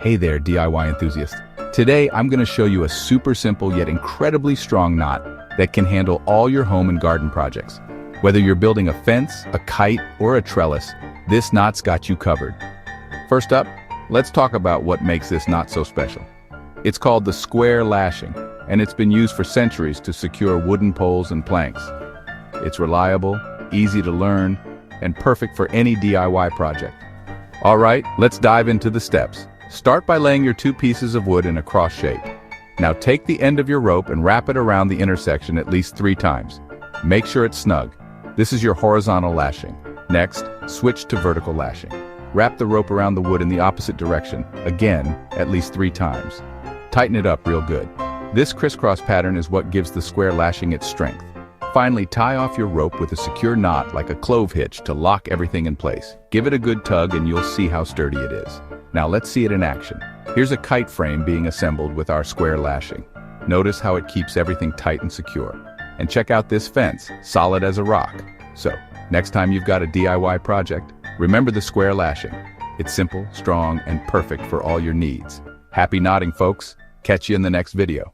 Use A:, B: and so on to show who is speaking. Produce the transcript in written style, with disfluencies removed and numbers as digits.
A: Hey there, DIY enthusiast. Today, I'm going to show you a super simple yet incredibly strong knot that can handle all your home and garden projects. Whether you're building a fence, a kite, or a trellis, this knot's got you covered. First up, let's talk about what makes this knot so special. It's called the square lashing, and it's been used for centuries to secure wooden poles and planks. It's reliable, easy to learn, and perfect for any DIY project. All right, let's dive into the steps. Start by laying your two pieces of wood in a cross shape. Now take the end of your rope and wrap it around the intersection at least 3 times. Make sure it's snug. This is your horizontal lashing. Next, switch to vertical lashing. Wrap the rope around the wood in the opposite direction, again, at least 3 times. Tighten it up real good. This crisscross pattern is what gives the square lashing its strength. Finally, tie off your rope with a secure knot like a clove hitch to lock everything in place. Give it a good tug and you'll see how sturdy it is. Now let's see it in action. Here's a kite frame being assembled with our square lashing. Notice how it keeps everything tight and secure. And check out this fence, solid as a rock. So, next time you've got a DIY project, remember the square lashing. It's simple, strong, and perfect for all your needs. Happy knotting, folks. Catch you in the next video.